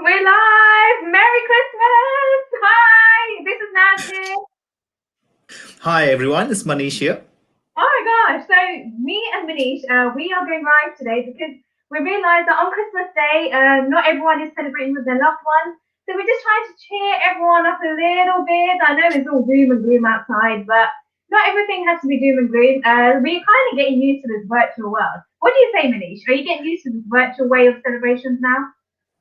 We're live! Merry Christmas! Hi! This is Naz here. Hi everyone, it's Manish here. Oh my gosh! So me and Manish, we are going live today because we realised that on Christmas Day, not everyone is celebrating with their loved ones. So we're just trying to cheer everyone up a little bit. I know it's all doom and gloom outside, but not everything has to be doom and gloom. We're kind of getting used to this virtual world. What do you say, Manish? Are you getting used to this virtual way of celebrations now?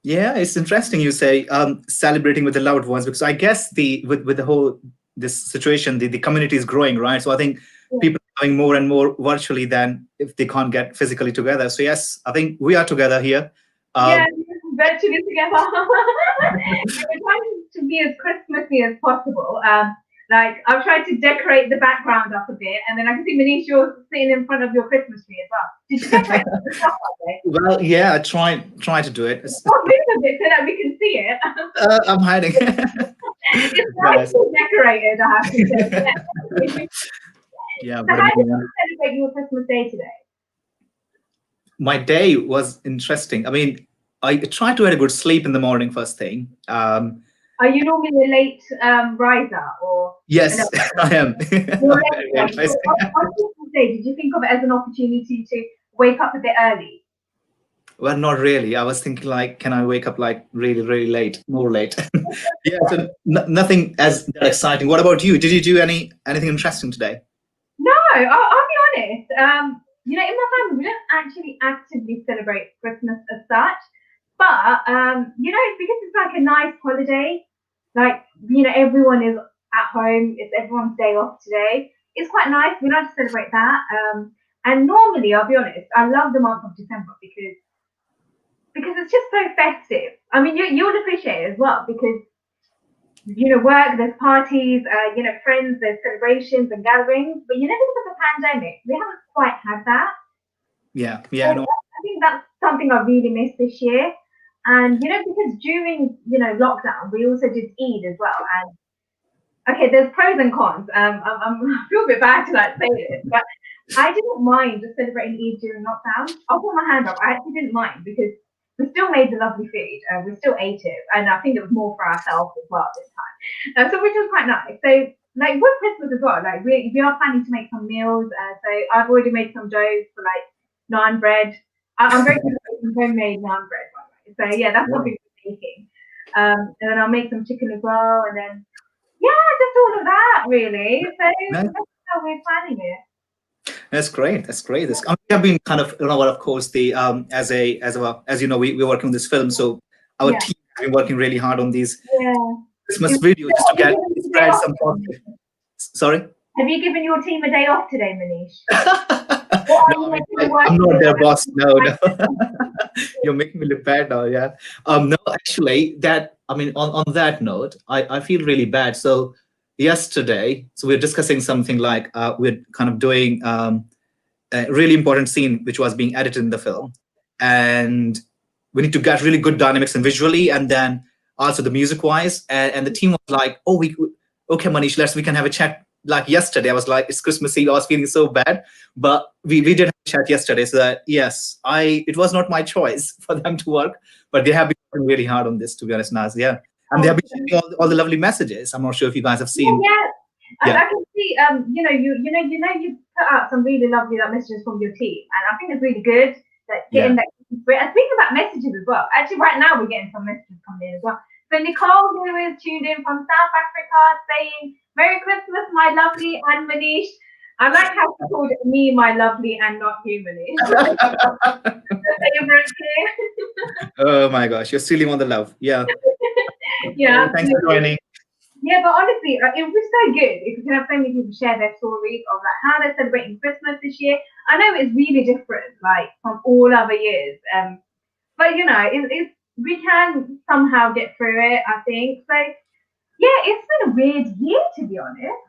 Yeah, it's interesting you say celebrating with the loved ones because I guess the with the whole this situation, the community is growing, right? So I think Yeah. people are doing more and more virtually than if they can't get physically together. So yes, I think we are together here. Yeah, Um, virtually together. We're trying to be as Christmassy as possible. Like I've tried to decorate the background up a bit, and then I can see Manish, you're sitting in front of your Christmas tree as well. Did you decorate the stuff that day? well, yeah, I try to do it. Oh, move a bit so that we can see it. I'm hiding. It's Yes. nicely decorated, I have to say. Yeah. Yeah, So but how did you celebrate your Christmas day today? my day was interesting. I mean, I tried to have a good sleep in the morning first thing. Are you normally a late riser or no? Yes, I am. You're I'm late. very, So very interesting. on Christmas day, did you think of it as an opportunity to wake up a bit early? Well, not really. I was thinking like, can I wake up like really, really late, more late? Yeah, so nothing as that exciting. What about you? Did you do anything interesting today? No, I'll be honest. In my family, we don't actually actively celebrate Christmas as such, but it's because it's like a nice holiday. Like, everyone is at home. It's everyone's day off today. It's quite nice. We like to celebrate that. And normally, I'll be honest, I love the month of December because it's just so festive. I mean, you'll appreciate it as well because work, there's parties, friends, there's celebrations and gatherings, but because of the pandemic, we haven't quite had that. Yeah, So yeah, no, I think that's something I really missed this year. And because during lockdown, we also did Eid as well. And okay, there's pros and cons. I feel a bit bad to like say this, but I didn't mind just celebrating Eid during lockdown. I'll put my hand up. I actually didn't mind because we still made the lovely food. We still ate it, and I think it was more for ourselves as well this time. So which was quite nice. So like with Christmas as well, like we are planning to make some meals. So I've already made some dough for like naan bread. I'm very good at making homemade naan bread, by the way. So yeah, that's yeah, something we're making. And then I'll make some chicken as well, and then yeah, just all of that really. So no, that's how we're planning it. that's great. That's great. We have been kind of, of course, the as you know, we're working on this film, so our Yeah, team has been working really hard on these yeah. Christmas videos just to Have you get given them a day spread off some today? positive. Sorry. Have you given your team a day off today, Manish? Or are No, you I mean, making them work I'm not their boss. No, like no. You're making me look bad now. Yeah. No, actually, that I mean, on that note, I feel really bad. So yesterday, so we're discussing something like we're kind of doing a really important scene which was being edited in the film, and we need to get really good dynamics and visually, and then also the music wise. And the team was like, "Oh, okay, Manish, we can have a chat." Like yesterday, I was like, "It's Christmas Eve." I was feeling so bad, but we did have a chat yesterday. So that yes, it was not my choice for them to work, but they have been working really hard on this. To be honest, Naz, yeah, and they oh, have been sharing all the lovely messages. I'm not sure if you guys have yeah, seen. yeah. Yeah, I can see you put out some really lovely like messages from your team, and I think it's really good that yeah. getting that spirit. And speaking about messages as well, actually right now we're getting some messages coming in as well. So Nicole, who is tuned in from South Africa, saying Merry Christmas, my lovely and Manish. I like how she called me my lovely and not you, Manish. The favourite here. Oh my gosh, you're stealing all the love. Yeah. Yeah, Thanks for absolutely. joining. Yeah, but honestly, it would be so good if we can have so many people share their stories of like how they're celebrating Christmas this year. I know it's really different, like from all other years, but we can somehow get through it. I think so. Yeah, it's been a weird year to be honest.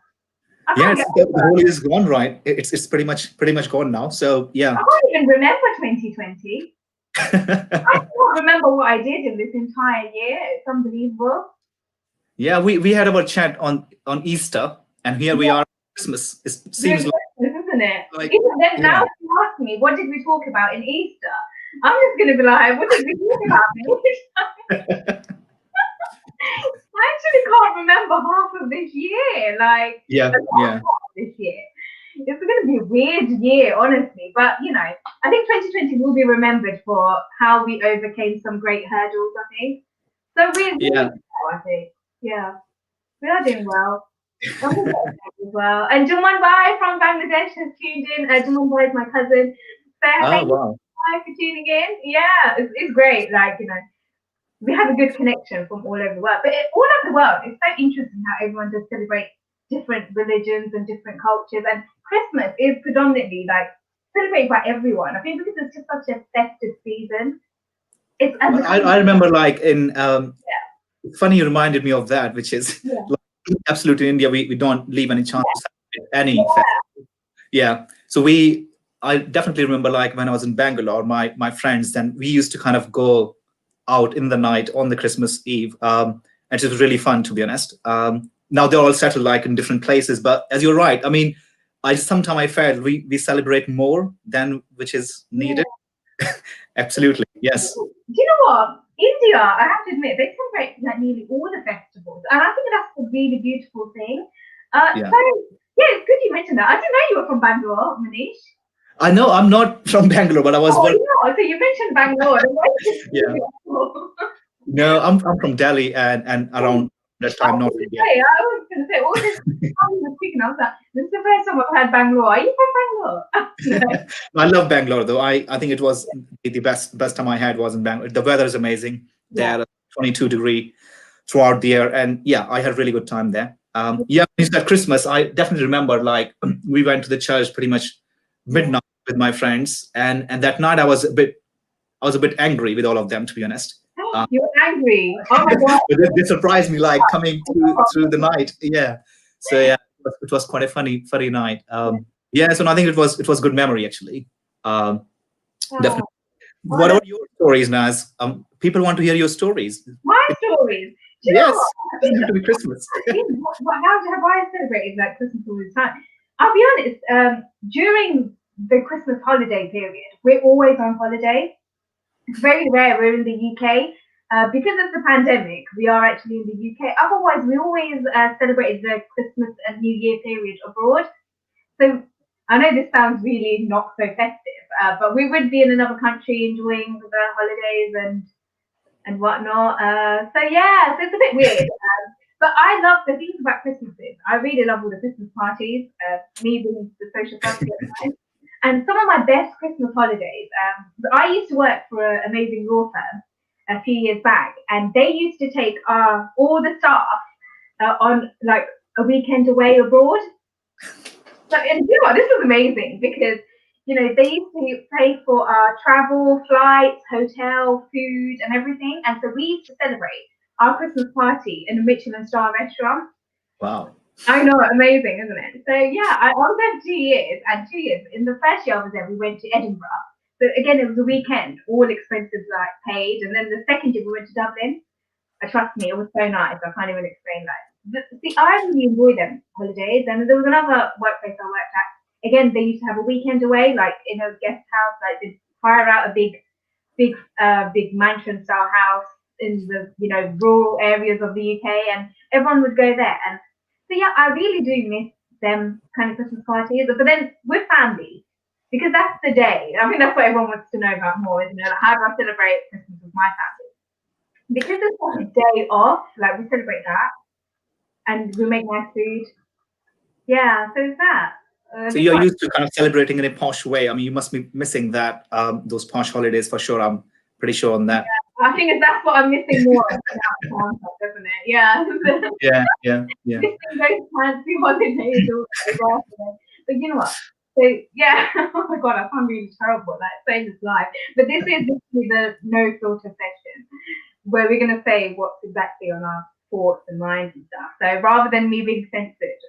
I Yeah, can't get the over whole it. year is gone, right? It's pretty much gone now. So I yeah. can't even remember 2020. I can't remember what I did in this entire year. It's unbelievable. Yeah, we had our chat on Easter, and here we Yeah, are, Christmas. It during seems Christmas, isn't it? like Even then, now yeah. if you ask me, what did we talk about in Easter? I'm just going to be like, what did we talk about in Easter? over half of this year, like Yeah, a lot yeah. of this year. It's going to be a weird year, honestly. But I think 2020 will be remembered for how we overcame some great hurdles. I think so. We're Yeah. doing well, I think. Yeah, we are doing well. And we've got as well. And Juman Bai from Bangladesh has tuned in. Juman Bai is my cousin. So Oh, thank you wow. guys for tuning in. Yeah, it's great. Like, we have a good connection from all over the world. But all over the world, it's so interesting how everyone does celebrate different religions and different cultures. And Christmas is predominantly like celebrated by everyone. I think because it's just such a festive season. It's and Well, the I remember like in funny you reminded me of that, which is yeah, like, absolutely in India we don't leave any chance to celebrate any yeah, festival. Yeah. So I definitely remember like when I was in Bangalore, my friends, then we used to kind of go out in the night on the Christmas Eve. And it was really fun, to be honest. Now they're all settled like in different places, but as you're right, I mean, I sometimes I felt we celebrate more than which is yeah. needed. Absolutely, yes. Do you know what? India, I have to admit, they celebrate like nearly all the festivals, and I think that's a really beautiful thing. Yeah. So yeah, it's good you mentioned that. I didn't know you were from Bangalore, Manish. I know I'm not from Bangalore, but I was Oh, working. so you mentioned Bangalore. Then why did Yeah. you Bangalore? No, I'm from Delhi and around that I time, was North going to India. say, all this time was speaking, I was like, this is the first time I've had Bangalore. Are you from Bangalore? I love Bangalore though. I think it was the best time I had was in Bangalore. The weather is amazing Yeah. there, 22-degree throughout the year, and yeah, I had a really good time there. Yeah, it's at Christmas. I definitely remember like we went to the church pretty much Yeah. midnight with my friends, and that night I was a bit angry with all of them, to be honest. You're angry. Oh my God. But they surprised me like coming through the night. Yeah. So yeah, it was quite a funny night. Yeah. So I think it was good memory actually. Um, Oh, definitely. oh, What about your stories, Naz? People want to hear your stories. my stories. Do you know what? Yes, I it think doesn't have to be Christmas. how have I celebrated like Christmas all the time? I'll be honest. During the Christmas holiday period, we're always on holiday. It's very rare we're in the UK. Because of the pandemic, we are actually in the UK. Otherwise, we always celebrated the Christmas and New Year period abroad. So I know this sounds really not so festive, but we would be in another country enjoying the holidays and whatnot. So yeah, so it's a bit weird. But I love the things about Christmas is I really love all the Christmas parties. Me being the social butterfly. And some of my best Christmas holidays. I used to work for an amazing law firm a few years back, and they used to take all the staff on like a weekend away abroad. So, and you know what, this was amazing because they used to pay for our travel, flights, hotel, food, and everything. And so we used to celebrate our Christmas party in a Michelin star restaurant. Wow. I know, amazing, isn't it? So yeah, I was there for 2 years, and 2 years. In the first year I was there, we went to Edinburgh. So again, it was a weekend, all expenses like paid. And then the second year we went to Dublin. Trust me, it was so nice. I can't even explain that. See, I really enjoy them holidays. And there was another workplace I worked at. Again, they used to have a weekend away, like in a guest house. Like they'd hire out a big mansion style house in the rural areas of the UK, and everyone would go there. And so yeah, I really do miss them kind of Christmas parties. But then with family, because that's the day. I mean, that's what everyone wants to know about more, isn't it? Like, how do I celebrate Christmas with my family? Because it's like a day off, like we celebrate that and we make nice food. Yeah, so it's that. So This you're one. used to kind of celebrating in a posh way. I mean, you must be missing that those posh holidays for sure. I'm pretty sure on that. I think that's what I'm missing more of now, isn't it? Yeah. Yeah, yeah, yeah. Missing those fancy holidays as well. But you know what? So yeah, oh my god, I sound really terrible like saying this live. But this is literally the no filter session where we're gonna say what's exactly on our thoughts and minds and stuff. So rather than me being censored,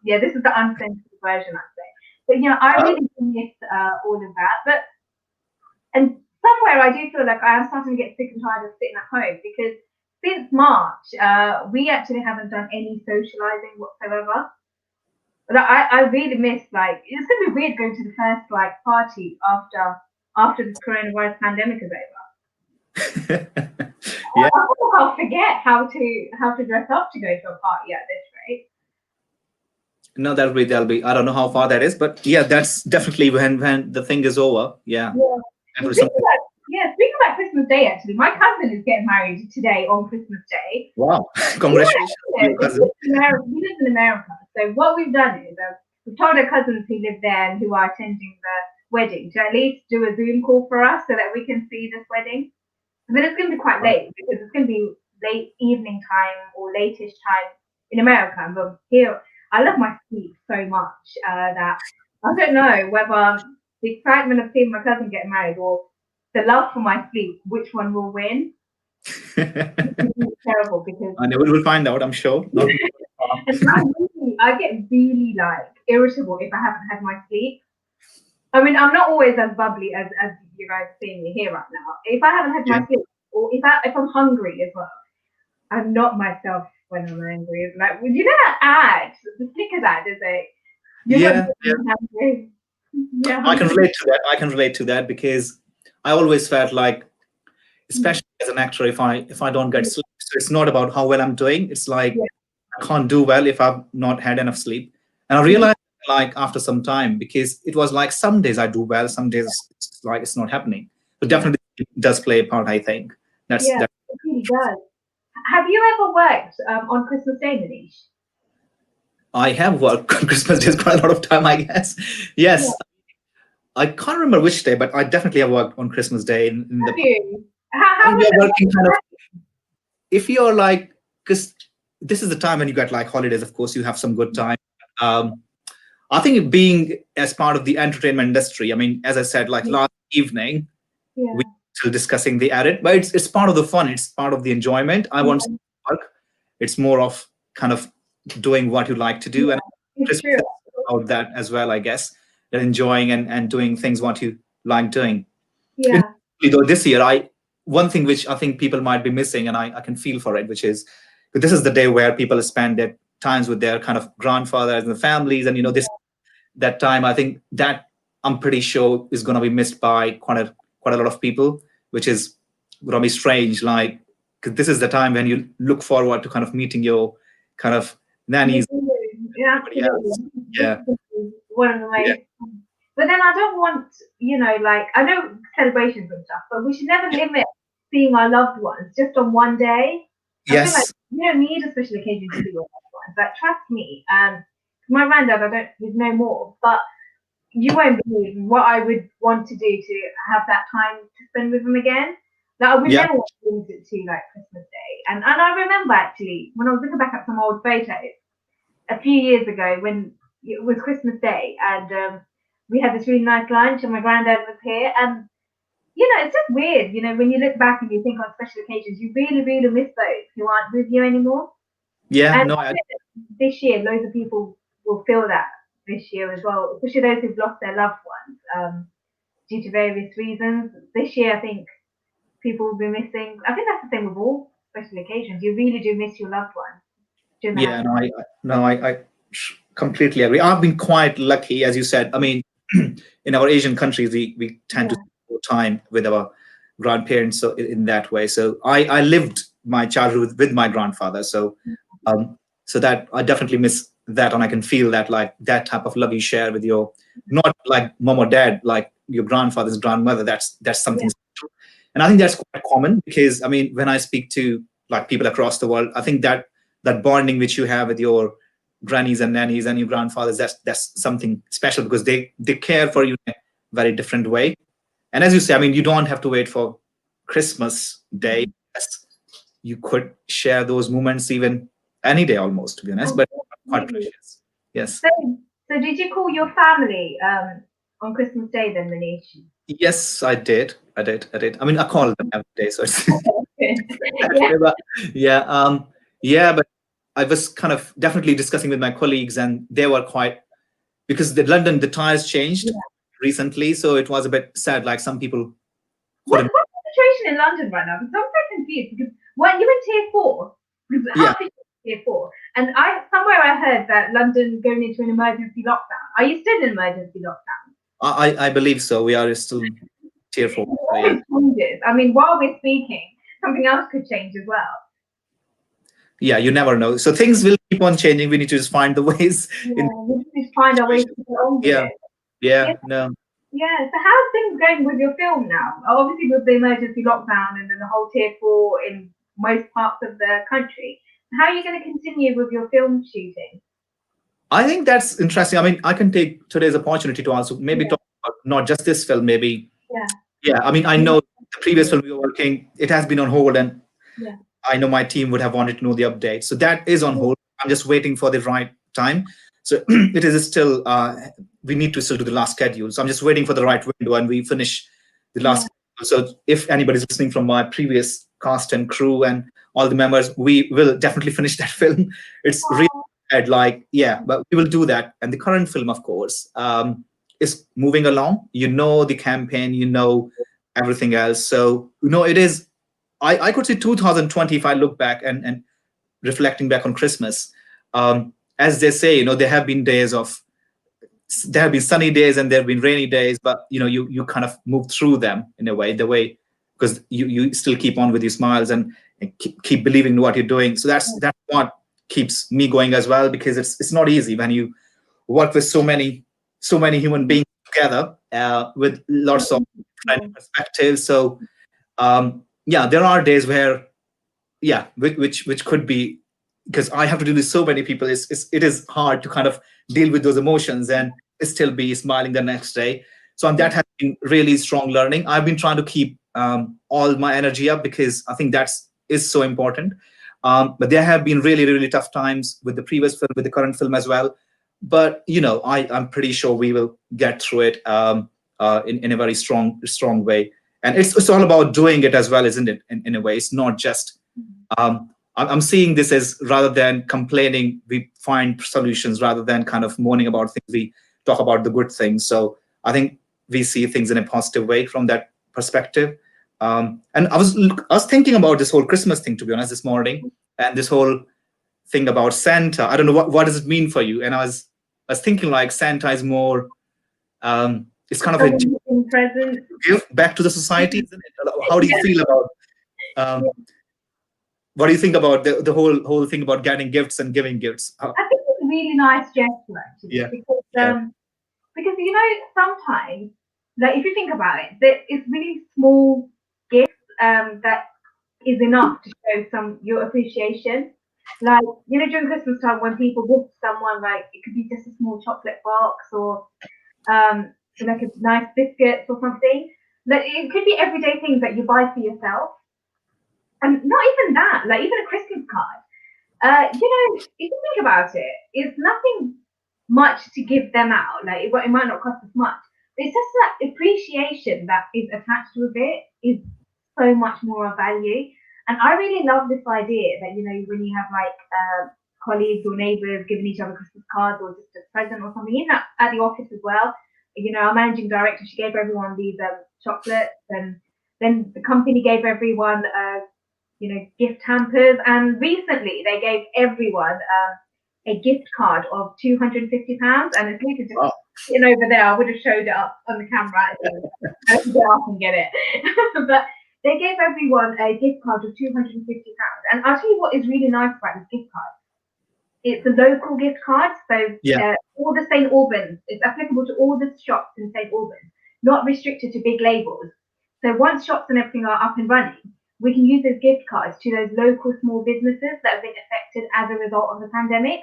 yeah, this is the uncensored version, I'd say. But I really do miss all of that. But and somewhere I do feel like I am starting to get sick and tired of sitting at home because since March, we actually haven't done any socializing whatsoever. But I really miss like it's gonna be weird going to the first like party after this coronavirus pandemic is over. Yeah. I I'll forget how to dress up to go to a party at this rate. No, that'll be. I don't know how far that is, but yeah, that's definitely when the thing is over. Yeah, Yeah. that Well, was something. speaking about Christmas Day, actually, my cousin is getting married today on Christmas Day. Wow, congratulations to Yeah, your cousin. he lives in America. So what we've done is we've told our cousins who live there and who are attending the wedding to at least do a Zoom call for us so that we can see this wedding. But it's going to be quite late because it's going to be late evening time or late-ish time in America. But here, I love my sleep so much that I don't know whether the excitement of seeing my cousin get married or the love for my sleep, which one will win. It's terrible because And we'll find out, I'm sure. Not and I get really like irritable if I haven't had my sleep. I mean, I'm not always as bubbly as you guys are seeing me here right now. If I haven't had yeah, my sleep, or if I'm hungry as well, I'm not myself when I'm angry. It's like, well, you know that ad, the Snickers ad, is it? You're not yeah, yeah. hungry. Yeah, I can hungry. relate to that. I can relate to that because I always felt like, Mm, especially as an actor, if I don't get sleep, so it's not about how well I'm doing. It's like yeah, I can't do well if I've not had enough sleep. And I yeah, realized like after some time because it was like some days I do well, some days it's like it's not happening. But yeah, definitely it does play a part. I think that's yeah. that. It really does. Have you ever worked on Christmas Day, Manish? I have worked on Christmas days quite a lot of time. I guess Yeah. yes. I can't remember which day, but I definitely have worked on Christmas Day in the Have past. you? I How mean, was you're it? working kind of if you're like because this is the time when you get like holidays. Of course, you have some good time. Um, I think being as part of the entertainment industry. I mean, as I said, like last evening we Yeah, still discussing the edit, but it's part of the fun. It's part of the enjoyment. I want to yeah, work. It's more of kind of doing what you like to do, and yeah. It's Christmas true. is about that as well, I guess. And enjoying and doing things what you like doing. Yeah, Interestingly, though, this year, I one thing which I think people might be missing, and I can feel for it, which is that this is the day where people spend their times with their kind of grandfathers and the families, and this that time. I think that I'm pretty sure is going to be missed by quite a lot of people, which is going to be strange. Like, because this is the time when you look forward to kind of meeting your kind of you nannies, do. Yeah, everybody else. absolutely. This Yeah, is one of the yeah, most. But then I don't want, like, I know celebrations and stuff, but we should never yeah. limit seeing our loved ones just on one day. I feel like Yes, you don't need a special occasion to see your loved ones. Like, trust me. My granddad, I don't, he's no more, but you won't believe what I would want to do to have that time to spend with him again. Like I would yeah, never want to lose it to like Christmas Day. And I remember actually when I was looking back at some old photos a few years ago when it was Christmas Day and we had this really nice lunch and my granddad was here and it's just weird, when you look back and you think on special occasions, you really, really miss those who aren't with you anymore. yeah. And No, I think this year, loads of people will feel that this year as well, especially those who've lost their loved ones due to various reasons. This year, I think people will be missing. I think that's the same with all special occasions. You really do miss your loved ones during the yeah, holidays. no, I completely agree. I've been quite lucky, as you said. I mean, in our Asian countries, we tend to Yeah, spend more time with our grandparents, so in that way. So I lived my childhood with my grandfather, um, so that I definitely miss that, and I can feel that like that type of love you share with your not like mom or dad, like your grandfather's grandmother. That's yeah, something special, and I think that's quite common because I mean, when I speak to like people across the world, I think that bonding which you have with your grannies and nannies and your grandfathers, that's something special because they care for you in a very different way. And as you say, I mean, you don't have to wait for Christmas Day. Yes, you could share those moments even any day almost, to be honest, but quite absolutely. precious. Yes. So, so did you call your family on Christmas Day then, Manish? Yes, I did. I mean, I call them every day, so it's that Yeah, way. But yeah, yeah, but I was kind of definitely discussing with my colleagues, and they were quite because the tires changed yeah. recently, so it was a bit sad. Like some people couldn't. What's the situation in London right now? Because I'm so confused. Because when you were tier four, because Yeah, how did you tier four? And somewhere I heard that London going into an emergency lockdown. Are you still in emergency lockdown? I believe so. We are still tearful. So yeah. It changes. I mean, while we're speaking, something else could change as well. Yeah, you never know. So things will keep on changing. We need to just find the ways in Yeah, we just find our ways situation. to get on with Yeah, it. Yeah, yeah, no. yeah. So how's things going with your film now? Obviously, with the emergency lockdown and then the whole tier four in most parts of the country, how are you going to continue with your film shooting? I think that's interesting. I mean, I can take today's opportunity to also maybe Yeah, talk about not just this film, maybe. yeah, Yeah, I mean, I know the previous film we were working, it has been on hold, and yeah, I know my team would have wanted to know the update. So that is on yeah, hold. I'm just waiting for the right time. So it is still, we need to still do the last schedule. So I'm just waiting for the right window and we finish the last yeah. schedule. So if anybody's listening from my previous cast and crew and all the members, we will definitely finish that film. It's really Oh, bad, like, yeah, but we will do that. And the current film, of course, is moving along. You know the campaign, you know everything else. So, it is I could say 2020, if I look back and reflecting back on Christmas, as they say, there have been there have been sunny days and there have been rainy days, but you kind of move through them in a way, because you still keep on with your smiles and keep believing in what you're doing. So that's what keeps me going as well, because it's not easy when you work with so many human beings together, with lots of different yeah, perspectives. So yeah, there are days where, yeah, which could be, because I have to deal with so many people. It is hard to kind of deal with those emotions and still be smiling the next day. So that has been really strong learning. I've been trying to keep all my energy up, because I think that's is so important. But there have been really, really tough times with the previous film, with the current film as well. But I'm pretty sure we will get through it, in a very strong way. And it's all about doing it as well, isn't it? In a way, it's not just, I'm seeing this as, rather than complaining, we find solutions. Rather than kind of moaning about things, we talk about the good things. So I think we see things in a positive way from that perspective. And I was thinking about this whole Christmas thing, to be honest, this morning, and this whole thing about Santa. I don't know what does it mean for you. And I was thinking, like, Santa is more, it's kind of a someone in present. gift back to the society, isn't it? How do you Yeah, feel about, yeah. um, what do you think about the whole thing about getting gifts and giving gifts? I think it's a really nice gesture actually Yeah, yeah, because sometimes, like if you think about it, that it's really small gifts that is enough to show some your appreciation. Like during Christmas time when people gift someone, like it could be just a small chocolate box or like a nice biscuits or something. Like it could be everyday things that you buy for yourself, and not even that, like even a Christmas card. If you think about it, it's nothing much to give them out. Like it might not cost as much. But it's just that appreciation that is attached with it is so much more of value. And I really love this idea that when you have like colleagues or neighbours giving each other Christmas cards or just a present or something, even at the office as well. Our managing director, she gave everyone these chocolates, and then the company gave everyone gift hampers. And recently they gave everyone a gift card of £250. And it's literally just wow, sitting over there. I would have showed it up on the camera. I have to get up and get it. But they gave everyone a gift card of £250. And I'll tell you what is really nice about this gift card. It's a local gift card, so yeah, all the St Albans, it's applicable to all the shops in St Albans, not restricted to big labels. So once shops and everything are up and running, we can use those gift cards to those local small businesses that have been affected as a result of the pandemic.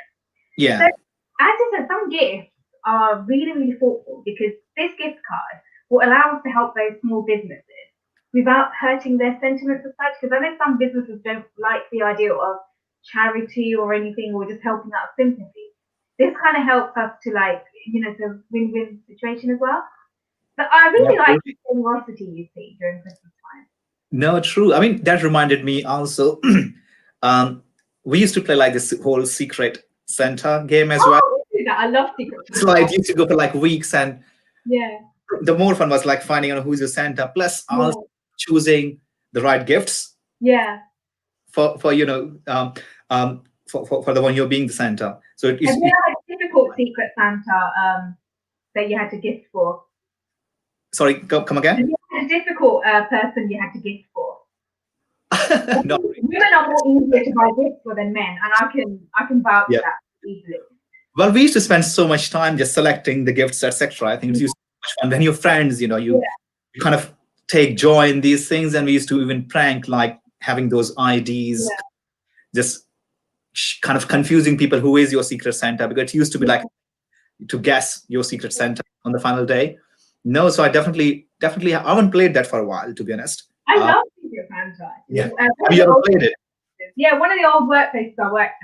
So yeah, as I said, some gifts are really, really thoughtful because this gift card will allow us to help those small businesses without hurting their sentiments as such. Because I know some businesses don't like the idea of charity or anything or just helping out of sympathy. This kind of helps us to it's a win-win situation as well. But I really like the absolutely. generosity you see during Christmas time. No, true. I mean, that reminded me also. um, we used to play like this whole secret Santa game as well. Oh, we do that. I love Secret So like, Santa. it used to go for like weeks, and Yeah, the more fun was like finding out who's your Santa, plus also yeah, choosing the right gifts yeah. for for the one you're being the Santa. So Have you ever had a difficult Secret Santa that you had to gift for? sorry, come Have again? you had a difficult person you had to gift for? No, women are more easier to buy gifts for than men, and I can vouch Yeah. that easily. Well, we used to spend so much time just selecting the gifts, etc. I think it used to be much fun. When your friends, you kind of take joy in these things, and we used to even prank like having those IDs, Yeah, just kind of confusing people who is your secret Santa, because it used to be yeah, like to guess your secret Santa on the final day. No, so I definitely I haven't played that for a while, to be honest. I love Secret Santa. Yeah. Actually. Have you ever played it? Yeah, one of the old workplaces I worked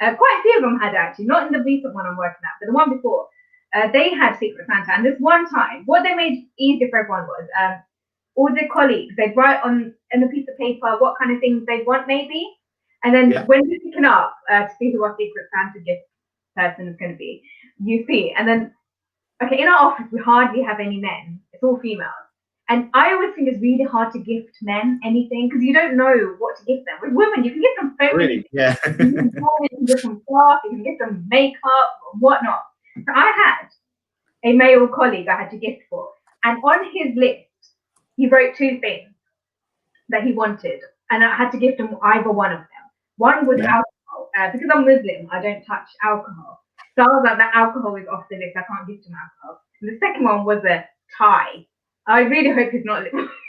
at, quite a few of them had actually, not in the recent one I'm working at, but the one before, they had Secret Santa. And this one time, what they made easy for everyone was all the colleagues, they'd write on a piece of paper what kind of things they'd want maybe. And then Yeah. when you're picking up to see who our Secret Santa gift person is going to be, you see. And then, okay, in our office, we hardly have any men. It's all females. And I always think it's really hard to gift men anything because you don't know what to gift them. With women, you can give them so many. Really? Yeah. You can give them cloth, you can give them makeup or whatnot. So I had a male colleague I had to gift for, and on his list, he wrote two things that he wanted, and I had to gift him either one of them. One was Yeah. alcohol, because I'm Muslim, I don't touch alcohol. So I was like, that alcohol is off the list, I can't gift him alcohol. And the second one was a tie. I really hope he's not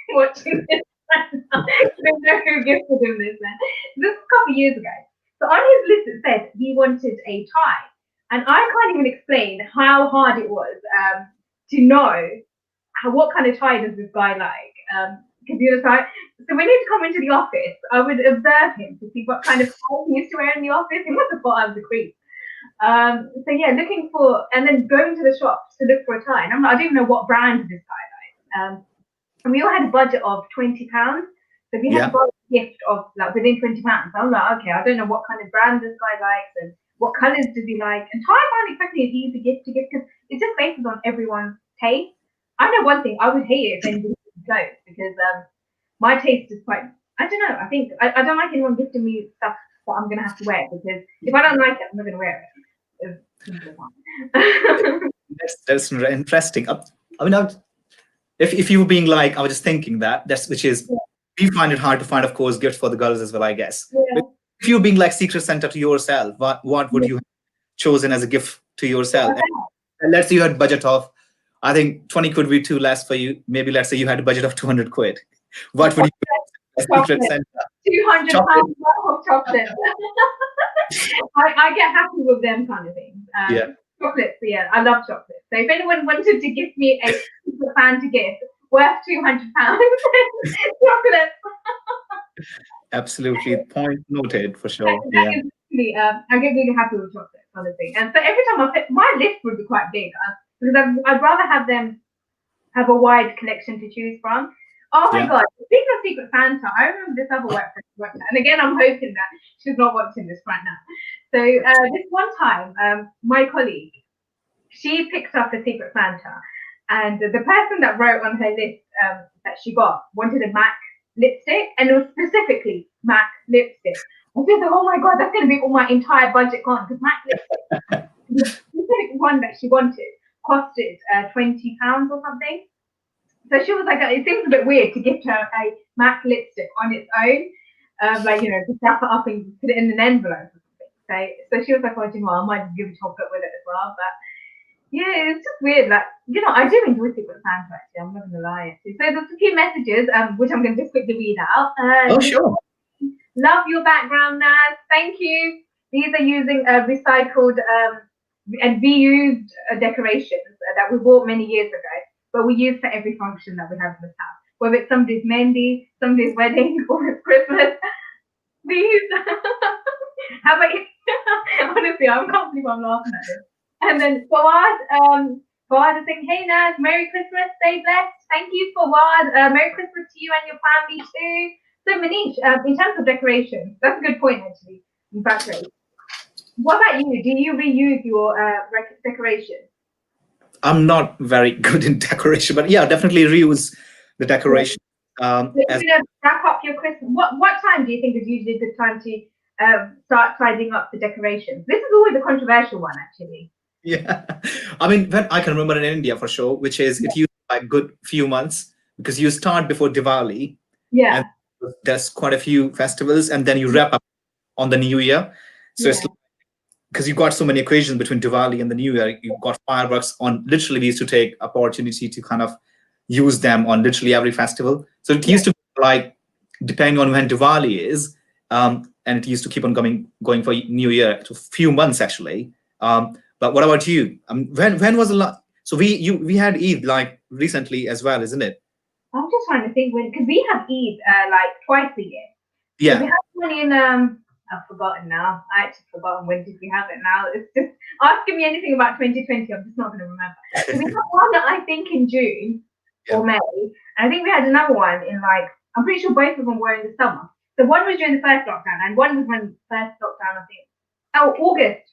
watching this. I don't know who gifted him this then. This was a couple of years ago. So on his list it said he wanted a tie. And I can't even explain how hard it was to know what kind of tie does this guy like. Computer tie. So when he'd come into the office, I would observe him to see what kind of tie he used to wear in the office. He must have thought I was a creep. So yeah, looking for, and then going to the shops to look for a tie. And I don't even know what brand this tie likes. And we all had a budget of £20. So we had to buy a gift of like within £20. I was like, okay, I don't know what kind of brand this guy likes and what colours does he like. And tie aren't exactly an easy gift to give because it's just based on everyone's taste. I know one thing, I would hate it if anybody gifted clothes because my taste is quite, I don't know, I think, I don't like anyone gifting me stuff that I'm going to have to wear because if I don't like it, I'm not going to wear it. That's interesting. I mean, if you were being like, I was just thinking which is, we find it hard to find, of course, gifts for the girls as well, I guess. Yeah. But if you're being like secret Santa to yourself, what would you have chosen as a gift to yourself? And let's say you had budget of, I think 20 could be too less for you. Maybe let's say you had a budget of 200 quid. What would you do as secret Santa? £200 worth of chocolate. I get happy with them kind of things. Chocolates, yeah, I love chocolates. So if anyone wanted to give me a secret Santa gift worth £200, chocolates. Absolutely, point noted for sure. I get really happy with chocolates, honestly. And so every time I pick, my list would be quite big because I'd rather have them have a wide collection to choose from. Oh my God, speaking of Secret Santa, I remember this other work, and again, I'm hoping that she's not watching this right now. So this one time, my colleague, she picked up a Secret Santa, and the person that wrote on her list that she got wanted a MAC lipstick, and it was specifically MAC lipstick. I was like, oh my God, that's going to be all my entire budget gone, because MAC lipstick, the specific one that she wanted, costed £20 or something. So she was like, it seems a bit weird to gift her a MAC lipstick on its own, to wrap it up and put it in an envelope or something. So she was like, oh, you know, I might just give a chocolate with it as well. But yeah, it's just weird. Like, I do enjoy Secret Santa actually. I'm not going to lie. Actually. So there's a few messages, which I'm going to just quickly read out. Oh, sure. Love your background, Naz. Thank you. These are using recycled and reused decorations that we bought many years ago. But we use for every function that we have in this house. Whether it's somebody's Mendy, somebody's wedding, or it's Christmas. These. How about you? Honestly, I can't believe I'm laughing at this. And then Fawad is saying, hey Naz, Merry Christmas, stay blessed. Thank you, Fawad. Merry Christmas to you and your family too. So Manish, in terms of decorations, that's a good point actually. What about you? Do you reuse your decorations? I'm not very good in decoration, but yeah, definitely reuse the decoration. You're gonna wrap up your Christmas. What time do you think is usually a good time to start tidying up the decorations? This is always a controversial one, actually. Yeah, I mean, when I can remember in India for sure, which is it used like good few months because you start before Diwali. Yeah. And there's quite a few festivals, and then you wrap up on the New Year. So it's Yeah, because you've got so many equations between Diwali and the New Year. You've got fireworks on. Literally, we used to take opportunity to kind of use them on literally every festival. So it yeah. used to be like, depending on when Diwali is, and it used to keep on going for New Year to a few months actually. But what about you? When was the last? So we had Eid like recently as well, isn't it? I'm just trying to think when, because we have Eid like twice a year. So we Yeah. have one in I've forgotten now. I actually forgotten when did we have it now. It's just asking me anything about 2020, I'm just not going to remember. So we have one I think in June or Yeah. May, and I think we had another one in like I'm pretty sure both of them were in the summer. So one was during the first lockdown, and one was when first lockdown I think. Oh, August.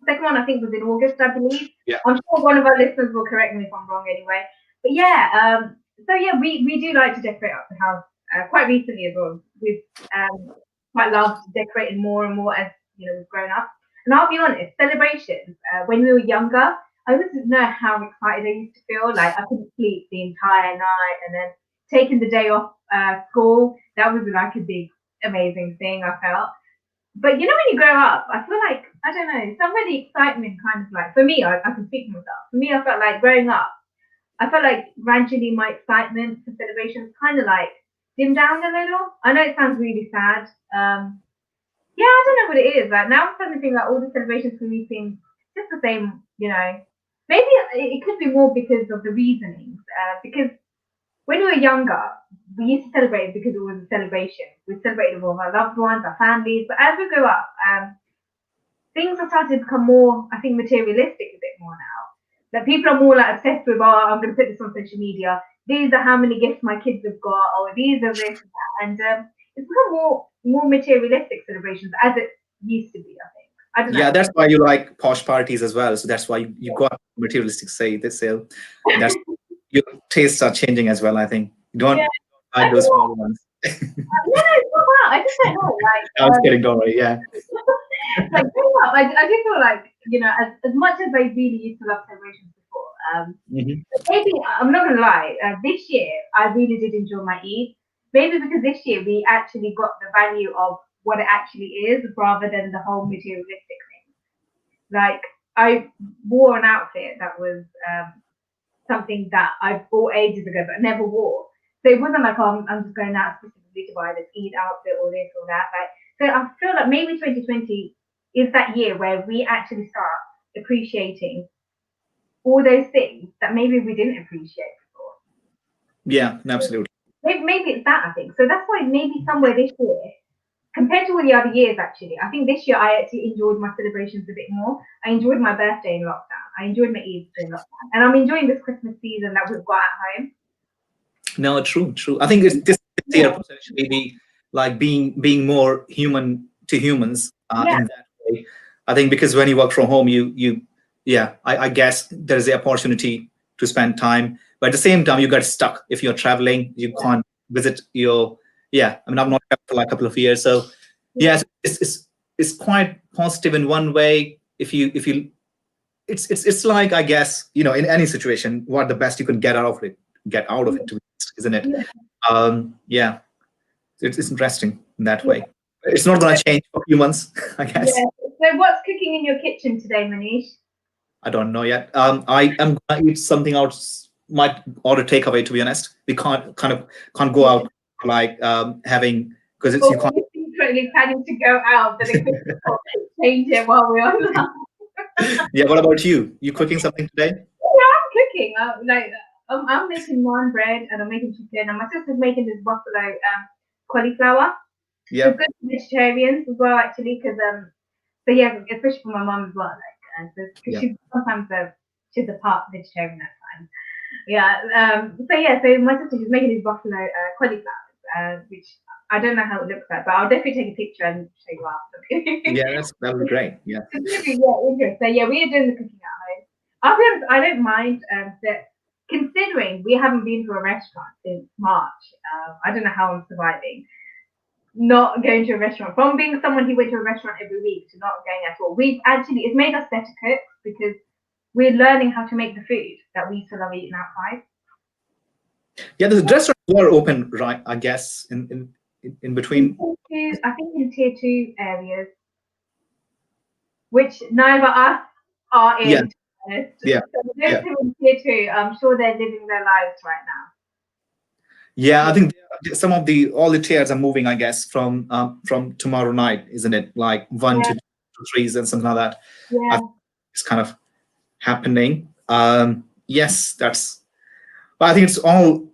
Second one I think was in August, I believe. Yeah. I'm sure one of our listeners will correct me if I'm wrong anyway. But yeah, so yeah, we do like to decorate up the house. Quite recently as well. We've quite loved decorating more and more as we've grown up. And I'll be honest, celebrations when we were younger, I just didn't know how excited I used to feel. Like I couldn't sleep the entire night, and then taking the day off school, that was like a big amazing thing I felt. But when you grow up, I feel like I don't know, some of the excitement kind of like for me, I can speak for myself. For me, I felt like growing up, I felt like gradually my excitement for celebrations kind of like dimmed down a little. I know it sounds really sad. Yeah, I don't know what it is. Like now I'm starting to think like all the celebrations for me seem just the same. Maybe it could be more because of the reasonings. Because when we were younger, we used to celebrate because it was a celebration. We celebrated with our loved ones, our families. But as we grow up, things are starting to become more, I think, materialistic a bit more now. That people are more like obsessed with, oh, I'm going to put this on social media. These are how many gifts my kids have got, or these are this and that. And it's become more materialistic celebrations as it used to be, I think. I don't Yeah, know. that's why you like posh parties as well. So that's why you got materialistic say this sale. That's your tastes are changing as well. I think you Yeah, don't I like don't those know. small ones. No, no, it's not that. I just don't know. I was kidding, don't worry. Yeah. Like growing up, I do feel like as much as I really used to love celebrations before, Mhm. maybe I'm not gonna lie. This year, I really did enjoy my Eid. Maybe because this year we actually got the value of what it actually is, rather than the whole materialistic thing. Like I wore an outfit that was something that I bought ages ago but never wore. So it wasn't like, oh, I'm just going out specifically to buy this Eid outfit or this or that. Like, so I feel like maybe 2020 is that year where we actually start appreciating all those things that maybe we didn't appreciate before. Yeah, absolutely. Maybe it's that, I think. So that's why maybe somewhere this year, compared to all the other years, actually, I think this year I actually enjoyed my celebrations a bit more. I enjoyed my birthday in lockdown. I enjoyed my Eid in lockdown. And I'm enjoying this Christmas season that we've got at home. No, true, true. I think it's this year Yeah. potentially be like being more human to humans Yeah. in that way. I think because when you work from home, you yeah, I guess there is the opportunity to spend time, but at the same time you get stuck if you're traveling. You can't visit your yeah. I mean, I've not traveled for like a couple of years, so Yeah. yes, it's quite positive in one way. If you it's like I guess in any situation, what the best you can get out of it, isn't it? Yeah. Yeah, it's interesting in that Yeah. way. It's not going to change for humans, I Yeah. guess. So what's cooking in your kitchen today, Manish? I don't know yet. I am going to eat something out. Might order takeaway. To be honest, we can't go Yeah. out like having because it's Or you can't. we're secretly planning to go out, but the quick change it while we're on. Yeah. What about you? You cooking something today? Yeah, I'm cooking. I'm making naan bread and I'm making chicken, and my sister's making this buffalo cauliflower. So Yeah. good for vegetarians as well, actually, because so yeah, especially for my mum as well. Like, so because Yeah. she's sometimes she's a part vegetarian at times. Yeah. So yeah, so my sister she's making these buffalo cauliflowers, which I don't know how it looks like, but I'll definitely take a picture and show you after. Yeah. That would be great. Yeah. It's gonna be interesting. So yeah, we are doing the cooking at home. I'll be honest, I don't mind that considering we haven't been to a restaurant since March. I don't know how I'm surviving. Not going to a restaurant from being someone who went to a restaurant every week to not going at all. We've actually it's made us better cooks because we're learning how to make the food that we used to love eating outside. Yeah. The restaurants were open, right? I guess in between? I think in tier two areas, which neither us are Yeah, in, to be honest. yeah, So those yeah, who are in tier two, I'm sure they're living their lives right now. yeah. I think some of the all the tiers are moving, I guess, from tomorrow night, isn't it? Like one Yeah, to two to threes and something like that. I yeah. think it's kind of happening. Yes, that's. But I think it's all.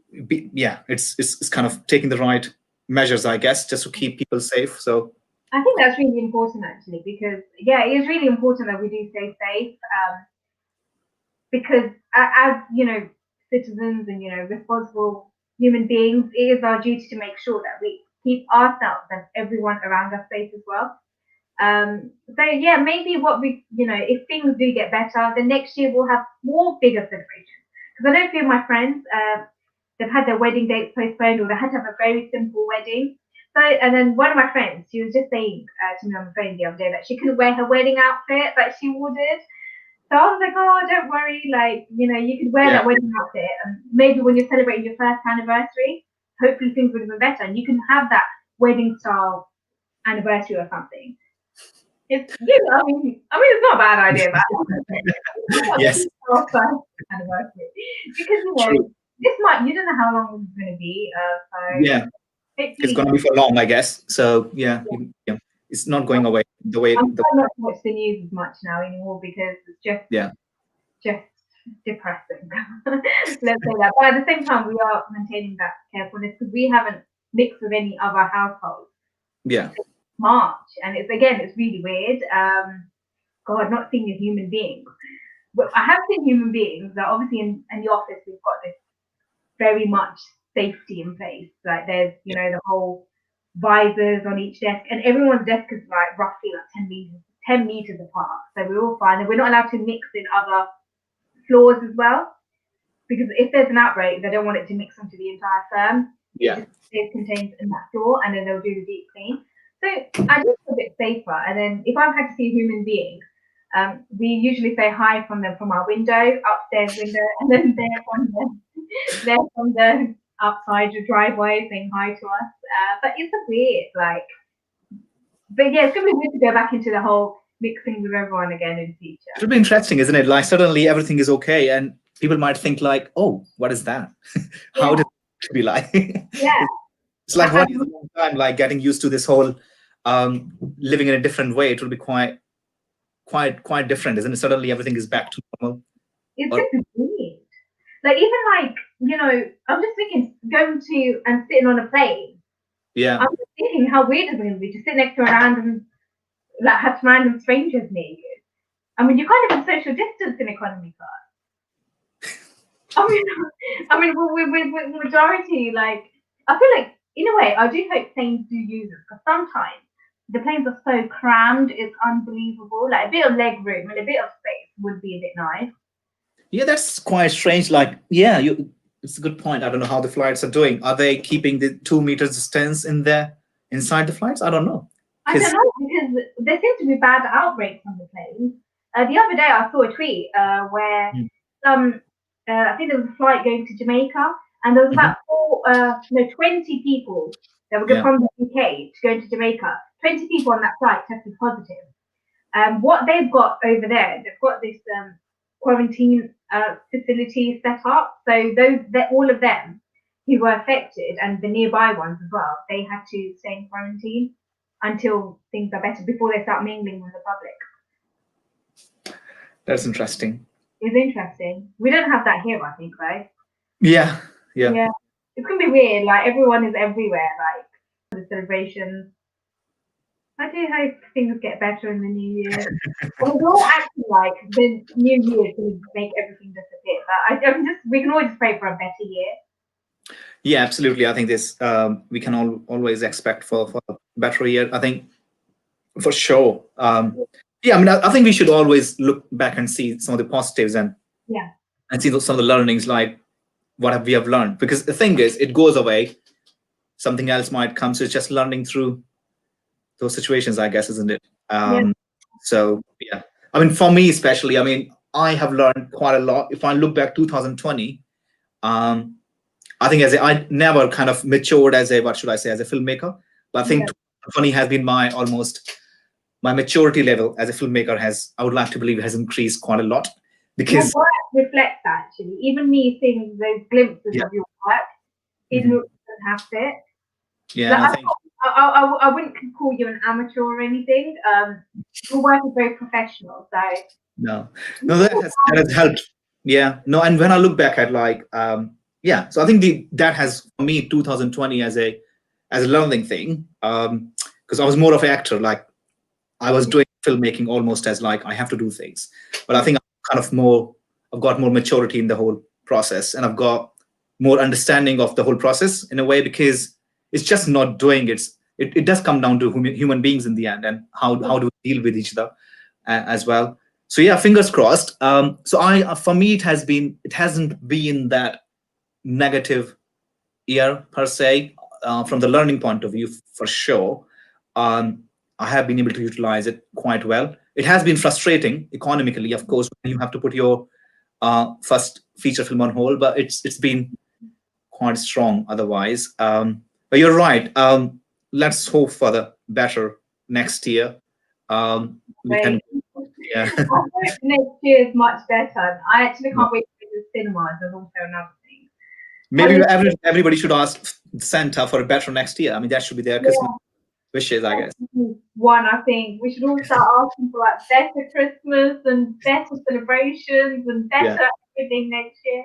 Yeah, it's kind of taking the right measures, I guess, just to keep people safe. So I think that's really important actually because yeah, it is really important that we do stay safe. Because as you know, citizens and responsible human beings, it is our duty to make sure that we keep ourselves and everyone around us safe as well. So yeah, maybe what we, if things do get better, then next year we'll have more bigger celebrations. Because I know a few of my friends, they've had their wedding dates postponed, or they had to have a very simple wedding. So, and then one of my friends, she was just saying to me on the phone the other day that she couldn't wear her wedding outfit that she ordered. So I was like, oh, don't worry, like, you could wear that yeah, wedding outfit, and maybe when you're celebrating your first anniversary, hopefully things will be better, and you can have that wedding style anniversary or something. It's it's not a bad idea, but yes, first anniversary because true. you don't know how long it's going to be. So Yeah, it's hopefully, going to be for long, I guess. So yeah, yeah, it's not going away the way I'm the trying not to watch the news as much now anymore because it's yeah, just depressing. Let's say that. But at the same time, we are maintaining that carefulness because we haven't mixed with any other households yeah, March, and it's really weird. God, not seeing a human being. But I have seen human beings that obviously in the office we've got this very much safety in place. Like there's yeah, the whole visors on each desk, and everyone's desk is like roughly like 10 meters apart. So we're all fine, and we're not allowed to mix in other floors as well because if there's an outbreak, they don't want it to mix onto the entire firm. It yeah. just stays contained in that floor, and then they'll do the deep clean. So I just feel a bit safer. And then if I've had to see a human being, we usually say hi from them from our window, upstairs window, and then they're from the outside your driveway saying hi to us. But it's a weird, like, but yeah, it's gonna be weird to go back into the whole mixing with everyone again in the future. It'll be interesting, isn't it? Like suddenly everything is okay, and people might think like, "Oh, what is that? How Yeah, did it be like?" yeah. It's like 1 year is a long time. Like getting used to this whole living in a different way. It will be quite different, isn't it? Suddenly everything is back to normal. It's Or just weird. Like even like I'm just thinking going to and sitting on a plane. yeah, I'm just thinking how weird it's going to be to sit next to a random like have random strangers near you. I mean, you can't even social distance in economy class. I mean, with majority like I feel like in a way I do hope planes do use it because sometimes the planes are so crammed it's unbelievable. Like a bit of leg room and a bit of space would be a bit nice. yeah, that's quite strange. Like, yeah, you. It's a good point. I don't know how the flights are doing. Are they keeping the 2 meters distance in there inside the flights? I don't know. I don't Because know because there seems to be bad outbreaks on the planes. The other day I saw a tweet where some, I think there was a flight going to Jamaica, and there was about 20 people that were yeah, from the UK to go to Jamaica. 20 people on that flight tested positive. What they've got over there, they've got this quarantine facility set up. So all of them who were affected and the nearby ones as well, they had to stay in quarantine until things are better before they start mingling with the public. that's interesting. It's interesting. We don't have that here, I think, right? Yeah, yeah. Yeah. It's gonna be weird. Like everyone is everywhere. Like the celebrations. I do hope things get better in the new year. And we're all acting like the new year is going to make everything disappear. But we can always just pray for a better year. Yeah, absolutely. I think this we can always expect for a better year. I think for sure. Yeah, I mean, I think we should always look back and see some of the positives Yeah. and see some of the learnings, like we have learned. Because the thing is, it goes away, something else might come. So it's just learning through those situations, I guess, isn't it? Yeah. So yeah, I mean, for me especially, I mean, I have learned quite a lot. If I look back 2020, I think I never kind of matured as a, what should I say, as a filmmaker. But I think Yeah. 2020 has been my maturity level as a filmmaker has, I would like to believe, has increased quite a lot Your because work reflects that, actually. Even me seeing those glimpses yeah, of your work, it mhm, looks fantastic. yeah, Like, no, thank I wouldn't call you an amateur or anything. Your work is very professional, so you. No, no, yeah, that has helped. Yeah, no, and when I look back at like yeah, so I think that has for me 2020 as a learning thing, because I was more of an actor. Like I was doing filmmaking almost as like I have to do things, but I think I've got more maturity in the whole process, and I've got more understanding of the whole process in a way because it's just not doing it does come down to human beings in the end, and how do we deal with each other as well. So yeah, fingers crossed. So I for me it hasn't been that negative year per se, from the learning point of view, for sure. Um, I have been able to utilize it quite well. It has been frustrating economically, of course, when you have to put your first feature film on hold, but it's been quite strong otherwise. But you're right. Let's hope for the better next year. We can, great. yeah, I hope next year is much better. I actually yeah. can't wait to go to the cinemas. There's also another thing. Maybe Holiday, everybody should ask Santa for a better next year. I mean, that should be their Christmas yeah, wishes, I guess. one, I think we should all start asking for like better Christmas and better celebrations and Yeah, better everything next year.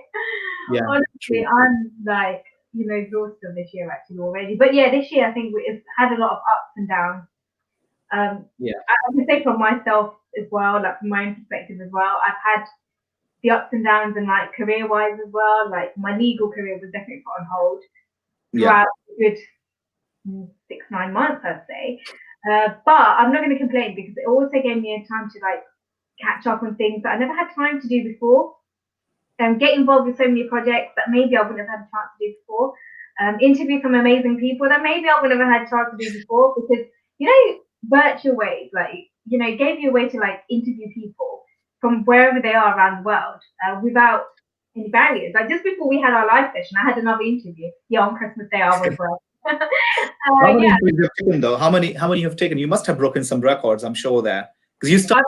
yeah, Honestly, true. I'm like, exhausted this year actually already. But yeah, this year I think it's had a lot of ups and downs. Yeah, I can say from myself as well, like from my own perspective as well, I've had the ups and downs and like career wise as well. Like my legal career was definitely put on hold yeah, throughout a good 6, 9 months, I'd say. But I'm not going to complain because it also gave me a time to like catch up on things that I never had time to do before. Get involved with so many projects that maybe I wouldn't have had a chance to do before. Interview some amazing people that maybe I wouldn't have had a chance to do before because virtual ways gave you a way to like interview people from wherever they are around the world without any barriers. Like just before we had our live session, I had another interview. Yeah, on Christmas Day I was well. how many Yeah, interviews you have taken though? How many you have taken? You must have broken some records, I'm sure there. Because you started,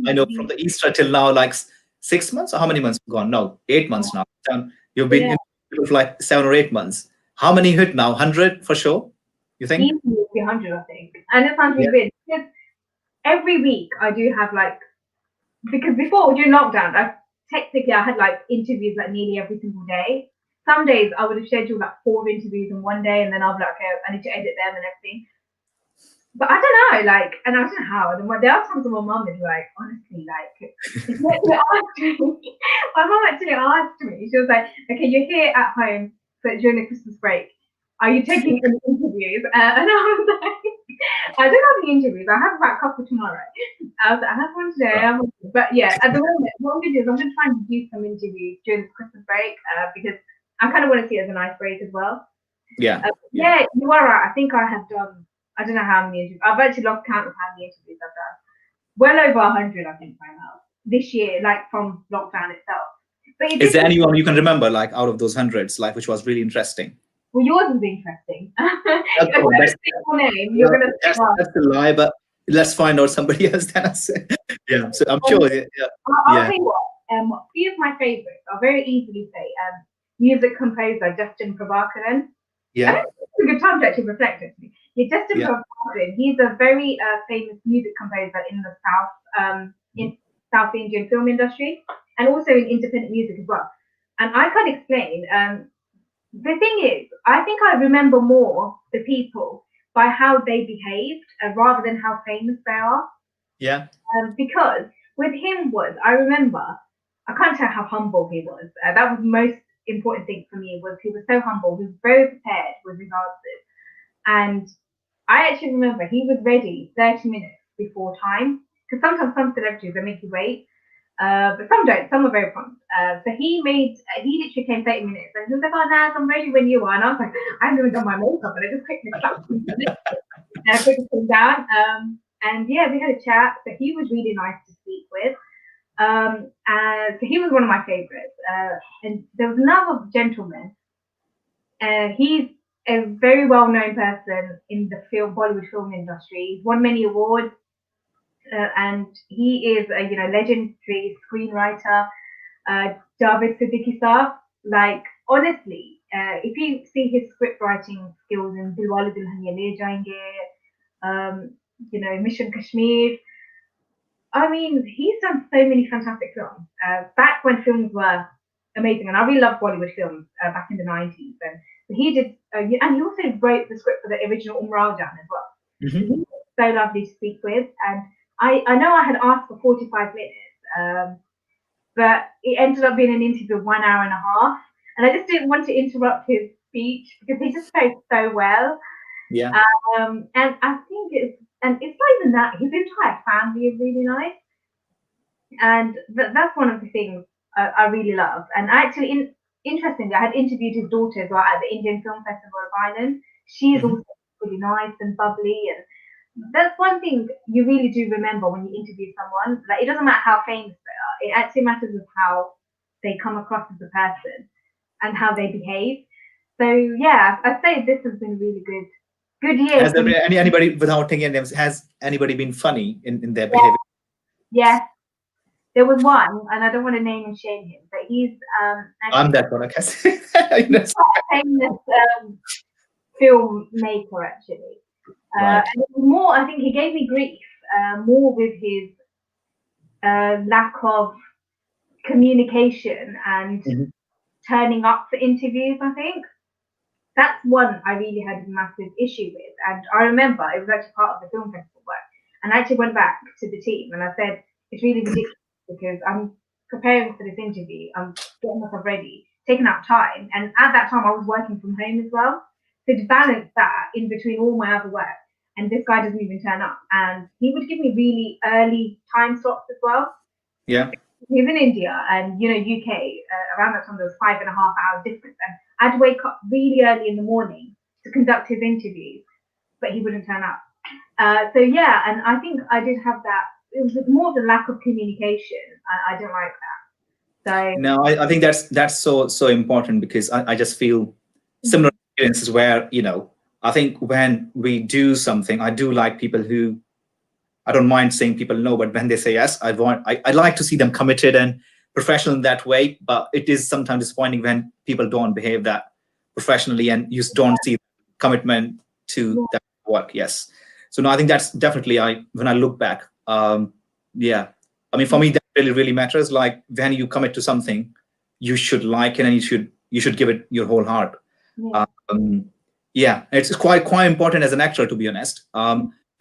I know, from the Easter till now, like 6 months, or how many months have gone? No, 8 months now. You've been yeah, in for like 7 or 8 months. How many hit now? 100 for sure, you think? easily 300, I think. And it sounds Yeah, really weird because every week I do have like because before during lockdown, I had like interviews like nearly every single day. Some days I would have scheduled like 4 interviews in one day, and then I'll be like, okay, I need to edit them and everything. But I don't know, like, and I don't know how. And there are times when my mum is like, honestly, like, she actually asked me. My mum actually asked me. She was like, okay, you're here at home so during the Christmas break. Are you taking any interviews? And I was like, I don't have any interviews. I have about a couple tomorrow. I was like, I have one today. I have one today. But yeah, at the moment, what I'm going to do is I'm going to try and do some interviews during the Christmas break because I kind of want to see it as a nice break as well. yeah, yeah. Yeah, you are right. I think I have done, I don't know how many interviews. I've actually lost count of how many interviews I've done. Well over 100, I think, by now. This year, like from lockdown itself. But it Is did, there anyone you can remember, like out of those hundreds, like which was really interesting? well, yours is interesting. That's, If I'm oh, going to that's, say your name, you're uh, going to say, that's oh, that's a lie, but let's find out somebody else than us. Yeah, so I'm um, sure. Yeah, yeah, I'll yeah. tell you what, a few of my favourites, I'll very easily say, music composer Justin Prabhakaran. I Yeah. think it's a good time to actually reflect, actually. Yeah, Justin Yeah. Prabhakaran, he's a very famous music composer in the in South Indian film industry, and also in independent music as well. And I can't explain. The thing is, I think I remember more the people by how they behaved rather than how famous they are. Yeah. Because with him was, I remember, I can't tell how humble he was. That was the most important thing for me was he was so humble. He was very prepared with his answers. And I actually remember he was ready 30 minutes before time. Because sometimes some celebrities, they make you wait. But some don't. Some are very prompt. So he literally came 30 minutes and he was like, oh, Naz, I'm ready when you are. And I was like, I haven't even done my makeup. And I just quickly clapped him and I quickly came down. And yeah, we had a chat. So he was really nice to speak with. And so he was one of my favorites. And there was another gentleman. He's a very well-known person in the Bollywood film industry. He's won many awards, and he is a legendary screenwriter. Javed Siddiqui sir, like honestly, if you see his script writing skills in Dilwale Dulhaniya Le Jayenge, Mission Kashmir, I mean, he's done so many fantastic films. Back when films were amazing, and I really loved Bollywood films back in the 90s. And so he did, and he also wrote the script for the original Jan as well. So he was so lovely to speak with. And I know I had asked for 45 minutes, but it ended up being an interview of 1 hour and a half. And I just didn't want to interrupt his speech because he just spoke so well. Yeah. And I think and it's not even that, his entire family is really nice. And that's one of the things I really love. And actually, interestingly, I had interviewed his daughter as well at the Indian Film Festival of Ireland. She is also really nice and bubbly, and that's one thing you really do remember when you interview someone. Like, it doesn't matter how famous they are; it actually matters with how they come across as a person and how they behave. So yeah, I'd say this has been really good year. Has there been anybody, without taking names, has anybody been funny in their Yeah. behavior? Yes. There was one, and I don't want to name and shame him, but he's I'm that one, I guess. he's quite a famous filmmaker, actually. Right. And it was more, I think he gave me grief more with his lack of communication and turning up for interviews, I think. That's one I really had a massive issue with. And I remember it was actually part of the film festival work. And I actually went back to the team and I said, it's really ridiculous because I'm preparing for this interview, I'm getting myself ready, taking out time. And at that time, I was working from home as well. So to balance that in between all my other work, and this guy doesn't even turn up. And he would give me really early time slots as well. Yeah. He's in India and, UK, around that time there was 5.5 hour difference. And I'd wake up really early in the morning to conduct his interviews, but he wouldn't turn up. So yeah, and I think I did have that. It was more the lack of communication. I didn't like that. So no, I think that's so important because I just feel similar experiences where I think when we do something, I do like people who, I don't mind saying people no, but when they say yes, I like to see them committed and professional in that way. But it is sometimes disappointing when people don't behave that professionally and you just don't see commitment to that work. Yes. So no, I think that's definitely when I look back, yeah. I mean, for me, that really matters. Like when you commit to something, you should like it and you should give it your whole heart. Yeah, it's quite important as an actor, to be honest.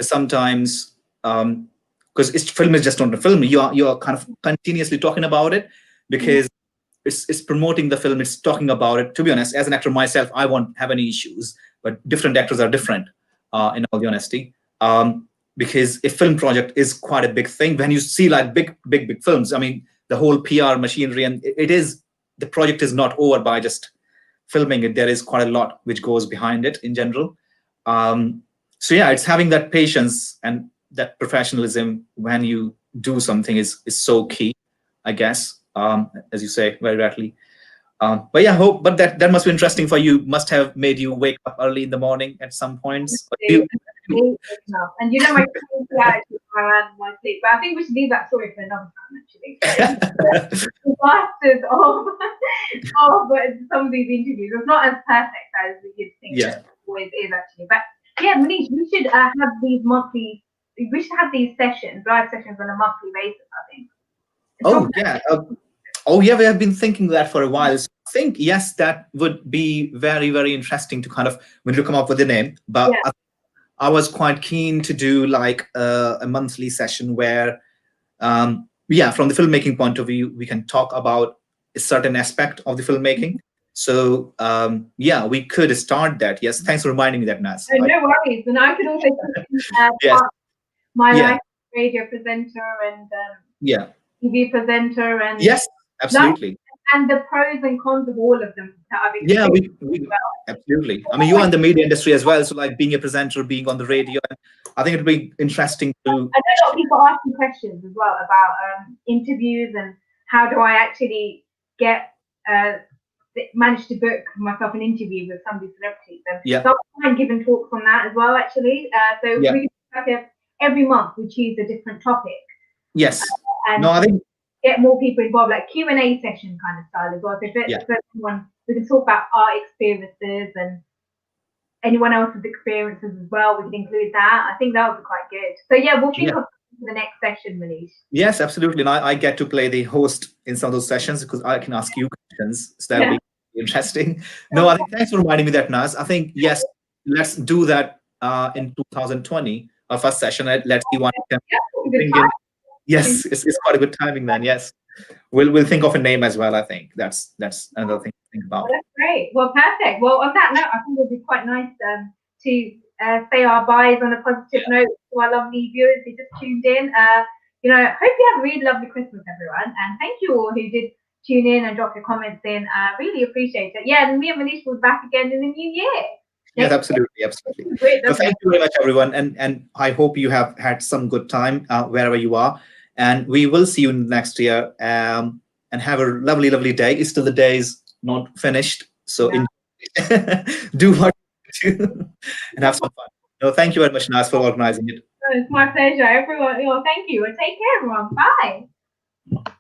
Sometimes because film is just not a film, you're kind of continuously talking about it because it's promoting the film, it's talking about it. To be honest, as an actor myself, I won't have any issues, but different actors are different, in all the honesty. Because a film project is quite a big thing. When you see like big films, I mean, the whole PR machinery, and the project is not over by just filming it. There is quite a lot which goes behind it in general. So yeah, it's having that patience and that professionalism when you do something is so key, I guess, as you say very rightly. But yeah, but that must be interesting for you. Must have made you wake up early in the morning at some points. And my attitude around my sleep. But I think we should leave that story for another time, actually. The bastards of some of these interviews. It's not as perfect as you'd think it always is, actually. But yeah, Manish, we should have these monthly. We should have these sessions, live sessions, on a monthly basis, I think. Oh yeah, we have been thinking that for a while. So I think yes, that would be very interesting to kind of when you come up with a name. But I was quite keen to do like a monthly session where, from the filmmaking point of view, we can talk about a certain aspect of the filmmaking. So we could start that. Yes, thanks for reminding me that, Naz. No worries. And I could also my life radio presenter and TV presenter and yes, absolutely. And the pros and cons of all of them. Absolutely. I mean, you are in the media industry as well, so like being a presenter, being on the radio, I think it'd be interesting to. I know a lot of people ask me questions as well about interviews and how do I actually get managed to book myself an interview with some of these celebrities. And Yeah. so I'm giving talks on that as well, actually. So Yeah. we every month we choose a different topic Yes. and No, I think. get more people involved, like Q&A session kind of style as well. So Yeah. if anyone, we can talk about our experiences and anyone else's experiences as well. We can include that. I think that would be quite good. So yeah, we'll think Yeah. of the next session, Manish. Yes, absolutely. And I get to play the host in some of those sessions because I can ask you questions. So that'll Yeah. be interesting. No, I think thanks for reminding me that, Naz. I think, yes, let's do that in 2020, our first session. Let's see what we can Yeah, good bring time. in. Yes, it's quite a good timing then. Yes. We'll think of a name as well, I think. That's another thing to think Well, about. that's great. Well, perfect. Well, on that note, I think it would be quite nice to say our byes on a positive note to our lovely viewers who just tuned in. Hope you have a really lovely Christmas, everyone. And thank you all who did tune in and drop your comments in. Really appreciate it. Yeah, and me and Manish will be back again in the new year. Yes, absolutely, absolutely. Great, So thank you very much, everyone, and I hope you have had some good time wherever you are, and we will see you next year. And have a lovely, lovely day. It's still the day is not finished, so do what you do and have some fun. No, thank you very much, Naz, for organizing it. It's my pleasure, everyone. Thank you. And take care, everyone. Bye.